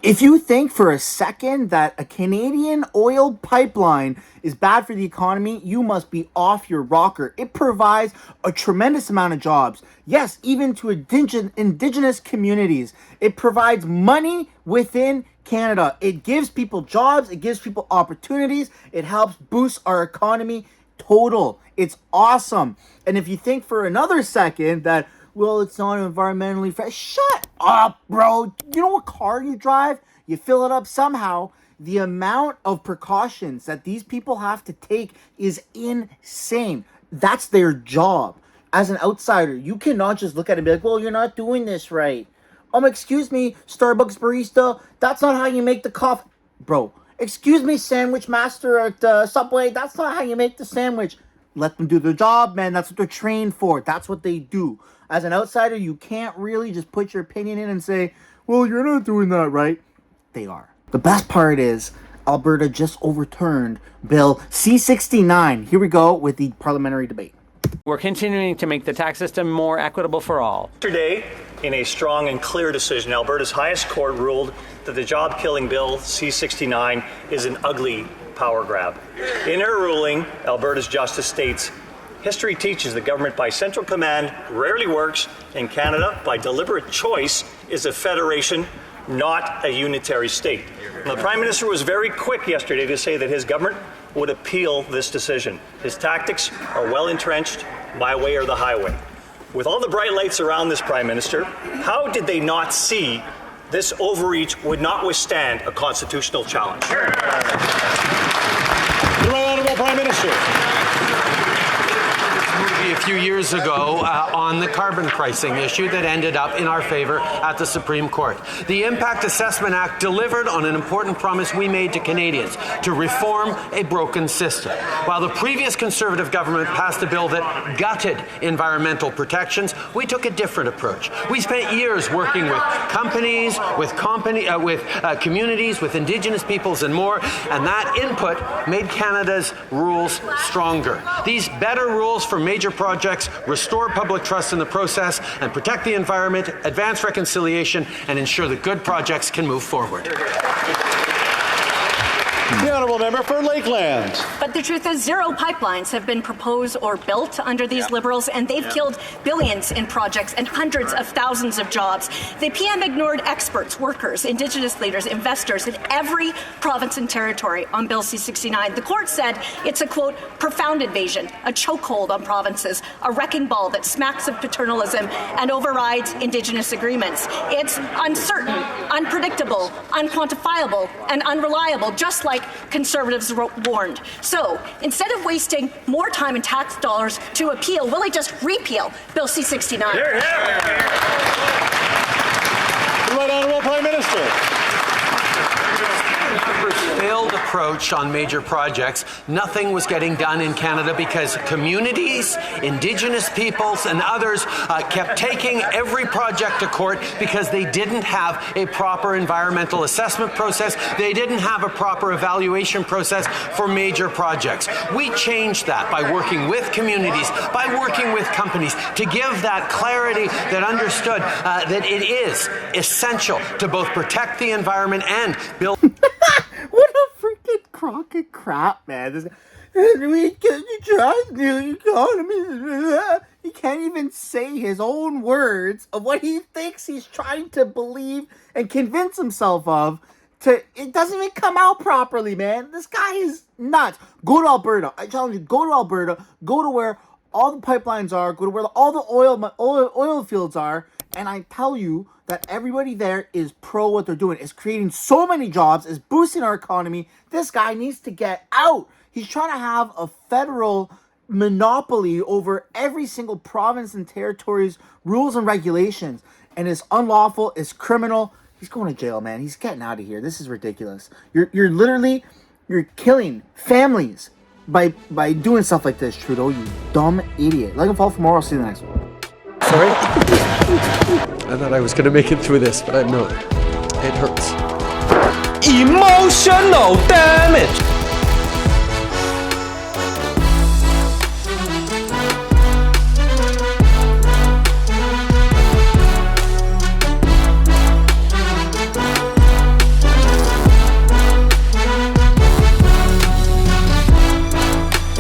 If you think for a second that a Canadian oil pipeline is bad for the economy, you must be off your rocker. It provides a tremendous amount of jobs. Yes, even to indigenous communities. It provides money within Canada. It gives people jobs. It gives people opportunities. It helps boost our economy. Total. It's awesome. And if you think for another second that, well, it's not environmentally friendly. Shut up, bro. You know what car you drive? You fill it up somehow. The amount of precautions that these people have to take is insane. That's their job. As an outsider, you cannot just look at it and be like, well, you're not doing this right. Excuse me, Starbucks barista, that's not how you make the coffee. Bro, excuse me, sandwich master at Subway, that's not how you make the sandwich. Let them do their job, man. That's what they're trained for. That's what they do. As an outsider, you can't really just put your opinion in and say, well, you're not doing that right. They are. The best part is Alberta just overturned Bill C69. Here we go with the parliamentary debate. We're continuing to make the tax system more equitable for all. Yesterday, in a strong and clear decision, Alberta's highest court ruled that the job-killing Bill C69 is an ugly power grab. In her ruling, Alberta's justice states, history teaches that government by central command rarely works. In Canada, by deliberate choice, is a federation, not a unitary state. And the Prime Minister was very quick yesterday to say that his government would appeal this decision. His tactics are well entrenched, my way or the highway. With all the bright lights around this Prime Minister, how did they not see this overreach would not withstand a constitutional challenge? The Right Honourable Prime Minister. A few years ago on the carbon pricing issue that ended up in our favour at the Supreme Court. The Impact Assessment Act delivered on an important promise we made to Canadians to reform a broken system. While the previous Conservative government passed a bill that gutted environmental protections, we took a different approach. We spent years working with companies, with communities, with Indigenous peoples and more, and that input made Canada's rules stronger. These better rules for major projects restore public trust in the process and protect the environment, advance reconciliation, and ensure that good projects can move forward. The Honourable Member for Lakeland. But the truth is, zero pipelines have been proposed or built under these Liberals, and they've killed billions in projects and hundreds of thousands of jobs. The PM ignored experts, workers, Indigenous leaders, investors in every province and territory on Bill C69. The court said it's a, quote, profound invasion, a chokehold on provinces, a wrecking ball that smacks of paternalism and overrides Indigenous agreements. It's uncertain, unpredictable, unquantifiable, and unreliable, just like Conservatives warned. So, instead of wasting more time and tax dollars to appeal, will they just repeal Bill C69? Hear, hear. The Right Honourable Prime Minister. Failed approach on major projects. Nothing was getting done in Canada because communities, Indigenous peoples, and others kept taking every project to court because they didn't have a proper environmental assessment process. They didn't have a proper evaluation process for major projects. We changed that by working with communities, by working with companies to give that clarity that understood that it is essential to both protect the environment and build. What a freaking crock of crap, man. We can trust the economy. He can't even say his own words of what he thinks he's trying to believe and convince himself of. It doesn't even come out properly, man. This guy is nuts. Go to Alberta. I challenge you, go to Alberta. Go to where all the pipelines are. Go to where all the oil fields are. And I tell you that everybody there is pro what they're doing. It's creating so many jobs. It's boosting our economy. This guy needs to get out. He's trying to have a federal monopoly over every single province and territory's rules and regulations. And it's unlawful. It's criminal. He's going to jail, man. He's getting out of here. This is ridiculous. You're literally killing families by doing stuff like this, Trudeau. You dumb idiot. Like and follow for more. I'll see you in the next one. Sorry? I thought I was going to make it through this, but I'm not. It hurts. Emotional damage!